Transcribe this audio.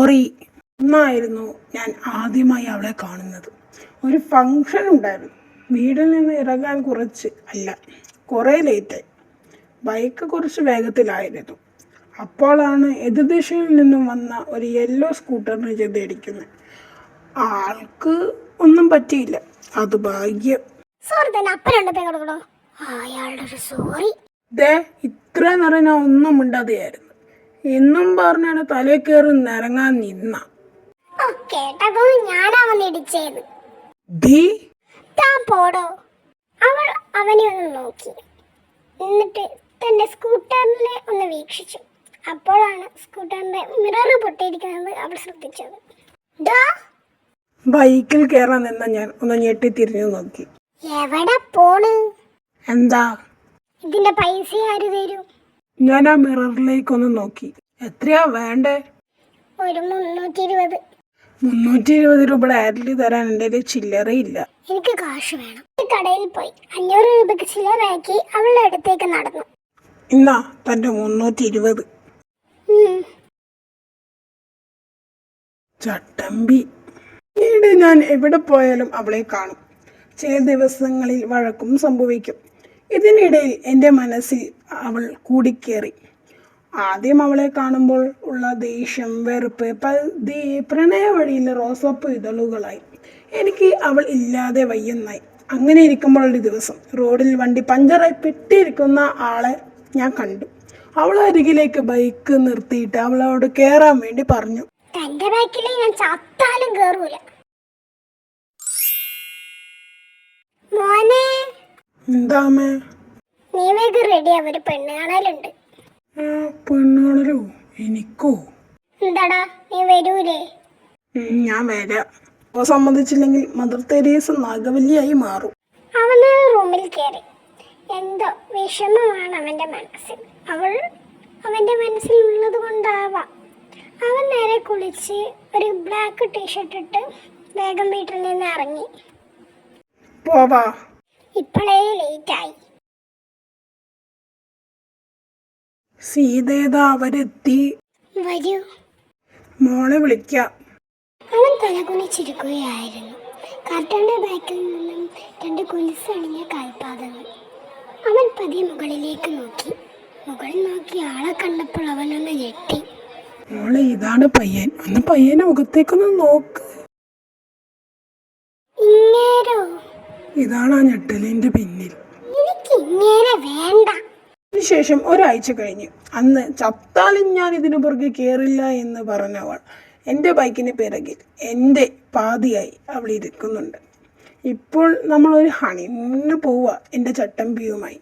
Sorry. എന്നായിരുന്നു ഞാൻ ആദ്യമായി അവളെ കാണുന്നത്. ഒരു ഫങ്ഷൻ ഉണ്ടായിരുന്നു. വീട്ടിൽ നിന്ന് ഇറങ്ങാൻ കുറേ ലേറ്റായി. ബൈക്ക് കുറച്ച് വേഗത്തിലായിരുന്നു. അപ്പോഴാണ് എതിർദിശയിൽ നിന്നും വന്ന ഒരു യെല്ലോ സ്കൂട്ടറിന് ചെന്നിടിക്കുന്നത്. ആൾക്ക് ഒന്നും പറ്റിയില്ല. അത് ഭാഗ്യം. ഇത്ര നേരം ഞാൻ ഒന്നും മിണ്ടാതെയായിരുന്നു. എന്നും പറഞ്ഞാണ് തലേ കയറി നിറങ്ങാൻ നിന്ന. അവൾ അവനെ ഒന്ന് നോക്കി, എന്നിട്ട് തന്റെ സ്കൂട്ടറിനെ ഒന്ന് വീക്ഷിച്ചു. അപ്പോഴാണ് സ്കൂട്ടറിന്റെ മിറർ പൊട്ടിയിരിക്കുന്നത് അവൾ ശ്രദ്ധിച്ചത്. ബൈക്കിൽ കയറാൻ നിന്ന ഞാൻ ഒന്ന് ഞെട്ടി തിരിഞ്ഞു നോക്കി. എവിടെ പോണ്? എന്താ? ഇതിന്റെ പൈസ ആര് തരും? ഞാൻ ആ മിററിലേക്കൊന്ന് നോക്കി. എത്രയാ വേണ്ടേ? ഒരു 320. 320 രൂപ ആരില് തരാൻ എൻ്റെ ചില്ലറയില്ല. എനിക്ക് കാശ് വേണം. കടയിൽ പോയി 500 രൂപയ്ക്ക് ചില്ലറയാക്കി അവളുടെ അടുത്തേക്ക് നടന്നു. ഇന്നാ തന്റെ 320. ചട്ടമ്പി. ഈയിടെ ഞാൻ എവിടെ പോയാലും അവളെ കാണും. ചില ദിവസങ്ങളിൽ വഴക്കും സംഭവിക്കും. ഇതിനിടയിൽ എൻ്റെ മനസ്സിൽ അവൾ കൂടിക്കേറി. ആദ്യം അവളെ കാണുമ്പോൾ ഉള്ള ദേഷ്യം, വെറുപ്പ് പ്രണയ വഴിയിൽ റോസപ്പ് ഇതളുകളായി. എനിക്ക് അവൾ ഇല്ലാതെ വയ്യെന്നായി. അങ്ങനെ ഇരിക്കുമ്പോൾ ഒരു ദിവസം റോഡിൽ വണ്ടി പഞ്ചറായി പെട്ടിരിക്കുന്ന ആളെ ഞാൻ കണ്ടു. അവളരികിലേക്ക് ബൈക്ക് നിർത്തിയിട്ട് അവളോട് കയറാൻ വേണ്ടി പറഞ്ഞു. തന്റെ ബൈക്കിൽ ഞാൻ ചത്താലും കേറൂല. മോനെ. എന്താമേ? നീ വേഗം റെഡി ആവൊരു പെണ്ണ് കാണലുണ്ട്. പെണ്ണുകാണലോ? എനിക്കോ? എന്താടാ നീ വരൂലേ? ഞാൻ വരാം. സമ്മതിച്ചില്ലെങ്കിൽ മദർ തെരേസ നാഗവല്ലിയായി മാറും. അവന് റൂമിൽ കയറി. എന്തോ വിഷമമാണ് അവന്റെ മനസ്സിൽ. അവന്റെ മനസ്സിൽ ഉള്ളത് കൊണ്ടാവാം. അവൻ നേരെ കുളിച്ച് ഒരു ബ്ലാക്ക് ടീഷർട്ട് ഇട്ട് വേഗം വീട്ടിൽ നിന്ന് ഇറങ്ങി. പോവാ. ഇപ്പോഴേ ലേറ്റായി. സീതേതാ അവരെത്തി. വരൂ. മോളെ വിളിക്കാം. അവൻ തലകുനിച്ചിരിക്കുകയായിരുന്നു. കർട്ടന്റെ ബാക്കിൽ നിന്നും 2 കൊലുസണിഞ്ഞ കാൽപാദങ്ങൾ. അവൻ പതിയെ മുകളിലേക്ക് നോക്കി. മുകളിൽ നോക്കി ആളെ കണ്ടപ്പോൾ അവനൊന്ന് ഞെട്ടി. മോളെ, ഇതാണ് പയ്യൻ. ഒന്ന് പയ്യനെ മുഖത്തേക്കൊന്ന് നോക്ക്. ഇങ്ങേരോ? ഇതാണ് ആ ഞെട്ടലിന്റെ പിന്നിൽ. എനിക്ക് ഇങ്ങേരെ വേണ്ട. അതിനുശേഷം ഒരാഴ്ച കഴിഞ്ഞു. അന്ന് ചത്താലും ഞാൻ ഇതിനു പുറകെ കയറില്ല എന്ന് പറഞ്ഞവൾ എൻ്റെ ബൈക്കിന് പിറകിൽ എൻ്റെ പാതിയായി അവൾ ഇരിക്കുന്നുണ്ട്. ഇപ്പോൾ നമ്മൾ ഒരു ഹണിമൂണിന് പോവുക എൻ്റെ ചട്ടമ്പിയുമായി.